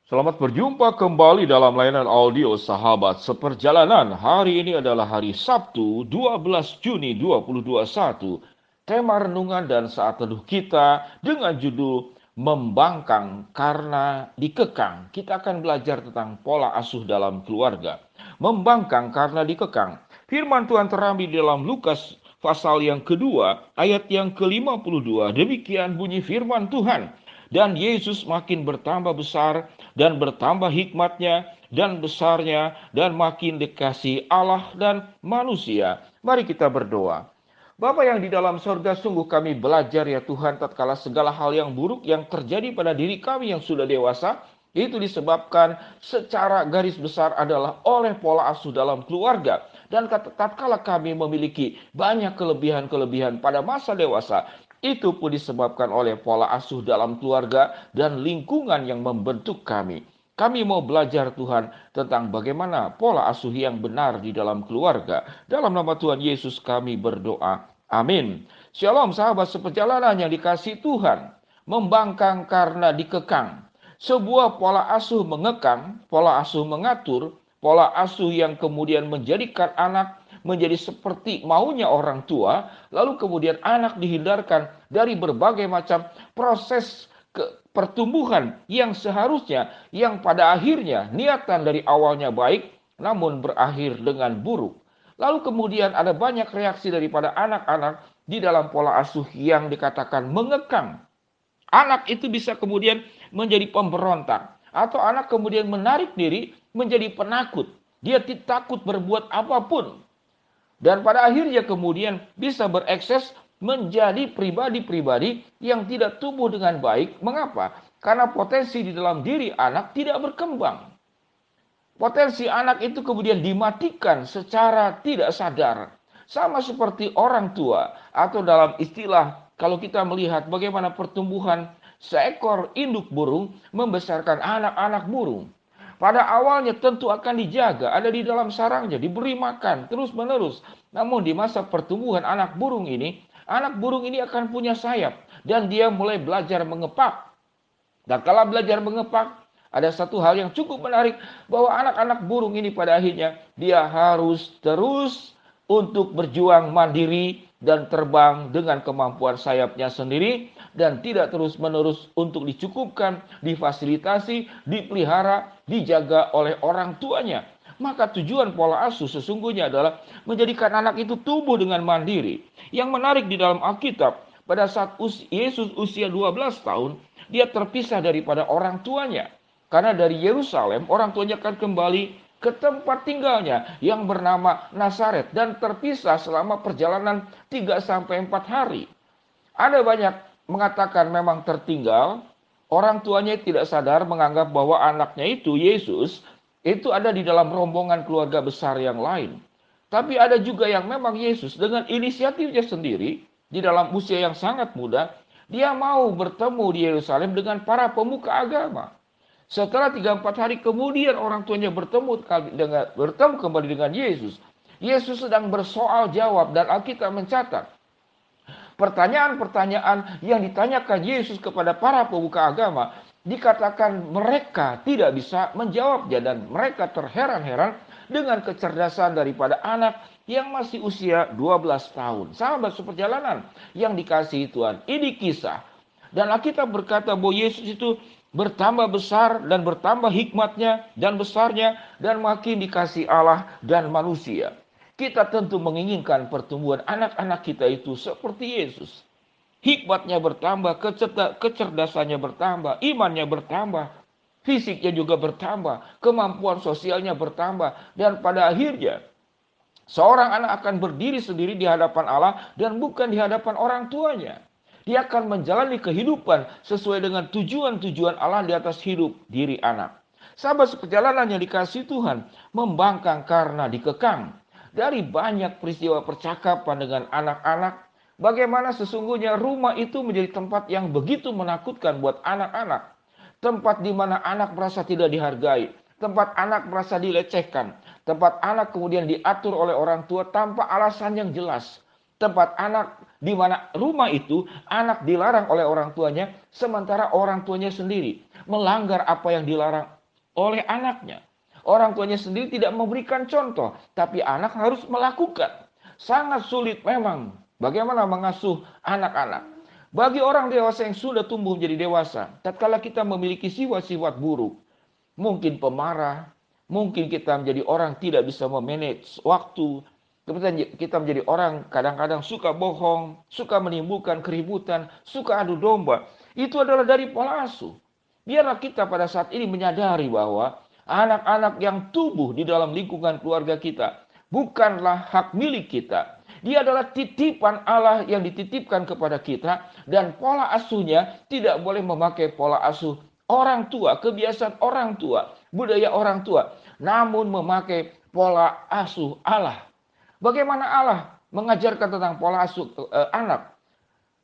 Selamat berjumpa kembali dalam layanan audio Sahabat Seperjalanan. Hari ini adalah hari Sabtu 12 Juni 2021. Tema renungan dan saat teduh kita dengan judul Membangkang karena dikekang. Kita akan belajar tentang pola asuh dalam keluarga. Membangkang karena dikekang. Firman Tuhan terambil dalam Lukas pasal yang kedua ayat yang ke-52. Demikian bunyi firman Tuhan. Dan Yesus makin bertambah besar dan bertambah hikmatnya dan besarnya dan makin dikasihi Allah dan manusia. Mari kita berdoa. Bapa yang di dalam sorga, sungguh kami belajar ya Tuhan, tatkala segala hal yang buruk yang terjadi pada diri kami yang sudah dewasa, itu disebabkan secara garis besar adalah oleh pola asuh dalam keluarga. Dan tatkala kami memiliki banyak kelebihan-kelebihan pada masa dewasa, itu pun disebabkan oleh pola asuh dalam keluarga dan lingkungan yang membentuk kami. Kami mau belajar Tuhan tentang bagaimana pola asuh yang benar di dalam keluarga. Dalam nama Tuhan Yesus kami berdoa. Amin. Shalom sahabat seperjalanan yang dikasihi Tuhan. Membangkang karena dikekang. Sebuah pola asuh mengekang, pola asuh mengatur, pola asuh yang kemudian menjadikan anak menjadi seperti maunya orang tua, lalu kemudian anak dihindarkan dari berbagai macam proses pertumbuhan yang seharusnya, yang pada akhirnya niatan dari awalnya baik, namun berakhir dengan buruk. Lalu kemudian ada banyak reaksi daripada anak-anak di dalam pola asuh yang dikatakan mengekang. Anak itu bisa kemudian menjadi pemberontak, atau anak kemudian menarik diri menjadi penakut. Dia takut berbuat apapun. Dan pada akhirnya kemudian bisa berekses menjadi pribadi-pribadi yang tidak tumbuh dengan baik. Mengapa? Karena potensi di dalam diri anak tidak berkembang. Potensi anak itu kemudian dimatikan secara tidak sadar. Sama seperti orang tua, atau dalam istilah kalau kita melihat bagaimana pertumbuhan seekor induk burung membesarkan anak-anak burung. Pada awalnya tentu akan dijaga, ada di dalam sarangnya, diberi makan terus-menerus. Namun di masa pertumbuhan anak burung ini akan punya sayap dan dia mulai belajar mengepak. Dan kalau belajar mengepak, ada satu hal yang cukup menarik, bahwa anak-anak burung ini pada akhirnya dia harus terus untuk berjuang mandiri dan terbang dengan kemampuan sayapnya sendiri, dan tidak terus-menerus untuk dicukupkan, difasilitasi, dipelihara, dijaga oleh orang tuanya. Maka tujuan pola asuh sesungguhnya adalah menjadikan anak itu tumbuh dengan mandiri. Yang menarik di dalam Alkitab, pada saat Yesus usia 12 tahun, dia terpisah daripada orang tuanya. Karena dari Yerusalem, orang tuanya akan kembali ke tempat tinggalnya yang bernama Nazaret, dan terpisah selama perjalanan 3-4 hari. Ada banyak mengatakan memang tertinggal, orang tuanya tidak sadar menganggap bahwa anaknya itu, Yesus, itu ada di dalam rombongan keluarga besar yang lain. Tapi ada juga yang memang Yesus dengan inisiatifnya sendiri, di dalam usia yang sangat muda, dia mau bertemu di Yerusalem dengan para pemuka agama. Setelah 3-4 hari kemudian orang tuanya bertemu kembali dengan Yesus. Yesus sedang bersoal jawab, dan Alkitab mencatat pertanyaan-pertanyaan yang ditanyakan Yesus kepada para pemuka agama, dikatakan mereka tidak bisa menjawabnya, dan mereka terheran-heran dengan kecerdasan daripada anak yang masih usia 12 tahun. Sahabat seperjalanan yang dikasihi Tuhan, ini kisah. Dan Alkitab berkata bahwa Yesus itu bertambah besar dan bertambah hikmatnya dan besarnya dan makin dikasihi Allah dan manusia. Kita tentu menginginkan pertumbuhan anak-anak kita itu seperti Yesus. Hikmatnya bertambah, kecerdasannya bertambah, imannya bertambah, fisiknya juga bertambah, kemampuan sosialnya bertambah, dan pada akhirnya seorang anak akan berdiri sendiri di hadapan Allah dan bukan di hadapan orang tuanya. Dia akan menjalani kehidupan sesuai dengan tujuan-tujuan Allah di atas hidup diri anak. Sahabat seperjalanan yang dikasihi Tuhan, membangkang karena dikekang. Dari banyak peristiwa percakapan dengan anak-anak, bagaimana sesungguhnya rumah itu menjadi tempat yang begitu menakutkan buat anak-anak. Tempat di mana anak merasa tidak dihargai, tempat anak merasa dilecehkan, tempat anak kemudian diatur oleh orang tua tanpa alasan yang jelas. Tempat anak di mana rumah itu anak dilarang oleh orang tuanya, sementara orang tuanya sendiri melanggar apa yang dilarang oleh anaknya. Orang tuanya sendiri tidak memberikan contoh, tapi anak harus melakukan. Sangat sulit memang bagaimana mengasuh anak-anak. Bagi orang dewasa yang sudah tumbuh menjadi dewasa, tatkala kita memiliki sifat-sifat buruk, mungkin pemarah, mungkin kita menjadi orang tidak bisa memanage waktu, kita menjadi orang kadang-kadang suka bohong, suka menimbulkan keributan, suka adu domba. Itu adalah dari pola asuh. Biarlah kita pada saat ini menyadari bahwa anak-anak yang tumbuh di dalam lingkungan keluarga kita bukanlah hak milik kita. Dia adalah titipan Allah yang dititipkan kepada kita, dan pola asuhnya tidak boleh memakai pola asuh orang tua, kebiasaan orang tua, budaya orang tua, namun memakai pola asuh Allah. Bagaimana Allah mengajarkan tentang pola asuh anak?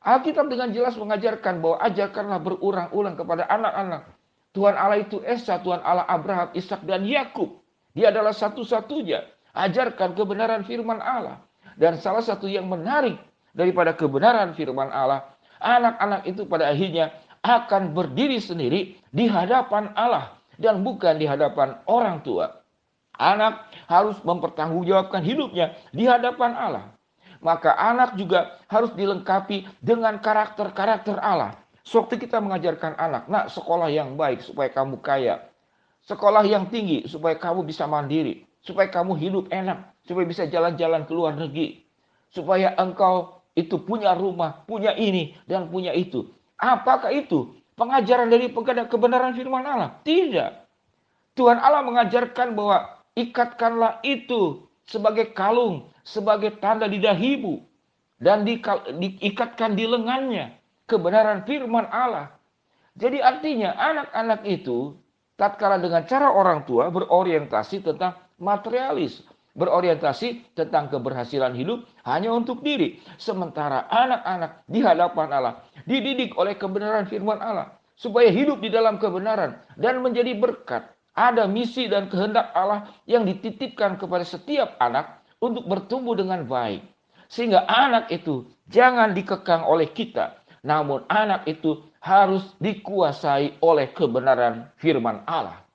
Alkitab dengan jelas mengajarkan bahwa ajarkanlah berulang-ulang kepada anak-anak. Tuhan Allah itu Esa, Tuhan Allah Abraham, Ishak dan Yakub. Dia adalah satu-satunya. Ajarkan kebenaran firman Allah. Dan salah satu yang menarik daripada kebenaran firman Allah, anak-anak itu pada akhirnya akan berdiri sendiri di hadapan Allah dan bukan di hadapan orang tua. Anak harus mempertanggungjawabkan hidupnya di hadapan Allah. Maka anak juga harus dilengkapi dengan karakter-karakter Allah. Sewaktu kita mengajarkan anak, nak, sekolah yang baik supaya kamu kaya. Sekolah yang tinggi supaya kamu bisa mandiri. Supaya kamu hidup enak. Supaya bisa jalan-jalan ke luar negeri. Supaya engkau itu punya rumah, punya ini, dan punya itu. Apakah itu pengajaran dari kebenaran firman Allah? Tidak. Tuhan Allah mengajarkan bahwa ikatkanlah itu sebagai kalung, sebagai tanda di dahimu, dan diikatkan di lengannya. Kebenaran firman Allah. Jadi artinya anak-anak itu tatkala dengan cara orang tua berorientasi tentang materialis, berorientasi tentang keberhasilan hidup hanya untuk diri. Sementara anak-anak di hadapan Allah dididik oleh kebenaran firman Allah supaya hidup di dalam kebenaran dan menjadi berkat. Ada misi dan kehendak Allah yang dititipkan kepada setiap anak untuk bertumbuh dengan baik. Sehingga anak itu jangan dikekang oleh kita, namun anak itu harus dikuasai oleh kebenaran firman Allah.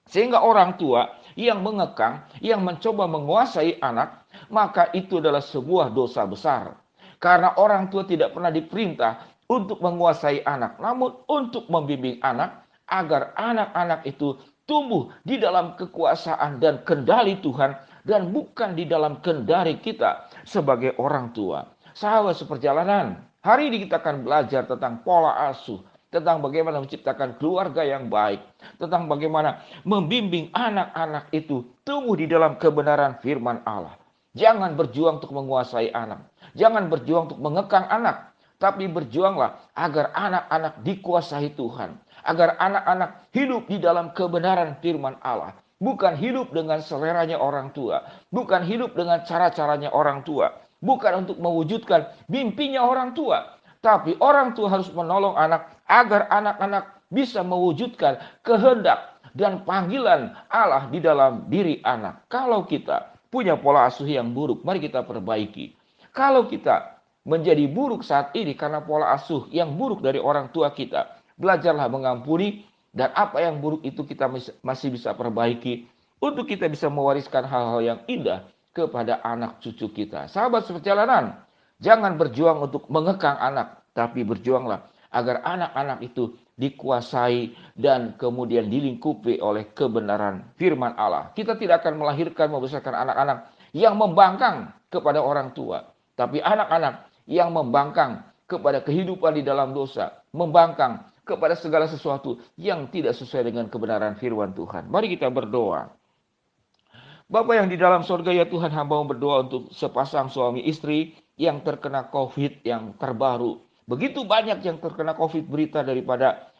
Sehingga orang tua yang mengekang, yang mencoba menguasai anak, maka itu adalah sebuah dosa besar. Karena orang tua tidak pernah diperintah untuk menguasai anak, namun untuk membimbing anak agar anak-anak itu tumbuh di dalam kekuasaan dan kendali Tuhan dan bukan di dalam kendali kita sebagai orang tua. Sahabat seperjalanan, hari ini kita akan belajar tentang pola asuh, tentang bagaimana menciptakan keluarga yang baik, tentang bagaimana membimbing anak-anak itu tumbuh di dalam kebenaran firman Allah. Jangan berjuang untuk menguasai anak, jangan berjuang untuk mengekang anak, tapi berjuanglah agar anak-anak dikuasai Tuhan, agar anak-anak hidup di dalam kebenaran firman Allah. Bukan hidup dengan seleranya orang tua, bukan hidup dengan cara-caranya orang tua, bukan untuk mewujudkan mimpinya orang tua, tapi orang tua harus menolong anak agar anak-anak bisa mewujudkan kehendak dan panggilan Allah di dalam diri anak. Kalau kita punya pola asuh yang buruk, mari kita perbaiki. Kalau kita menjadi buruk saat ini karena pola asuh yang buruk dari orang tua kita, belajarlah mengampuni, dan apa yang buruk itu kita masih bisa perbaiki untuk kita bisa mewariskan hal-hal yang indah kepada anak cucu kita. Sahabat seperjalanan, jangan berjuang untuk mengekang anak, tapi berjuanglah agar anak-anak itu dikuasai dan kemudian dilingkupi oleh kebenaran firman Allah. Kita tidak akan melahirkan, membesarkan anak-anak yang membangkang kepada orang tua, tapi anak-anak yang membangkang kepada kehidupan di dalam dosa, membangkang kepada segala sesuatu yang tidak sesuai dengan kebenaran firman Tuhan. Mari kita berdoa. Bapa yang di dalam surga, ya Tuhan, hamba-Mu berdoa untuk sepasang suami istri yang terkena COVID yang terbaru. Begitu banyak yang terkena COVID, berita daripada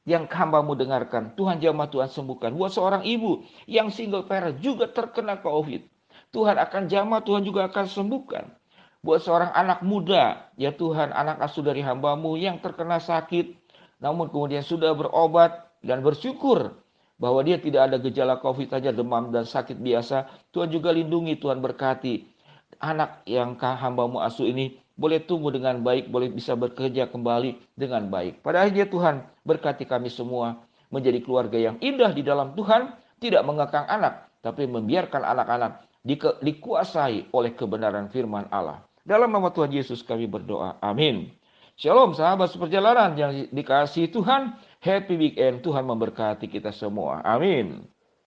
yang hamba-Mu dengarkan. Tuhan jamah, Tuhan sembuhkan. Buat seorang ibu yang single parent juga terkena COVID, Tuhan akan jamah, Tuhan juga akan sembuhkan. Buat seorang anak muda, ya Tuhan, anak asuh dari hamba-Mu yang terkena sakit, namun kemudian sudah berobat dan bersyukur bahwa dia tidak ada gejala COVID saja, demam dan sakit biasa. Tuhan juga lindungi, Tuhan berkati anak yang hamba-Mu asuh ini boleh tumbuh dengan baik, boleh bisa bekerja kembali dengan baik. Pada akhirnya Tuhan berkati kami semua, menjadi keluarga yang indah di dalam Tuhan, tidak mengekang anak, tapi membiarkan anak-anak dikuasai oleh kebenaran firman Allah. Dalam nama Tuhan Yesus kami berdoa. Amin. Shalom sahabat seperjalanan yang dikasihi Tuhan. Happy weekend. Tuhan memberkati kita semua. Amin.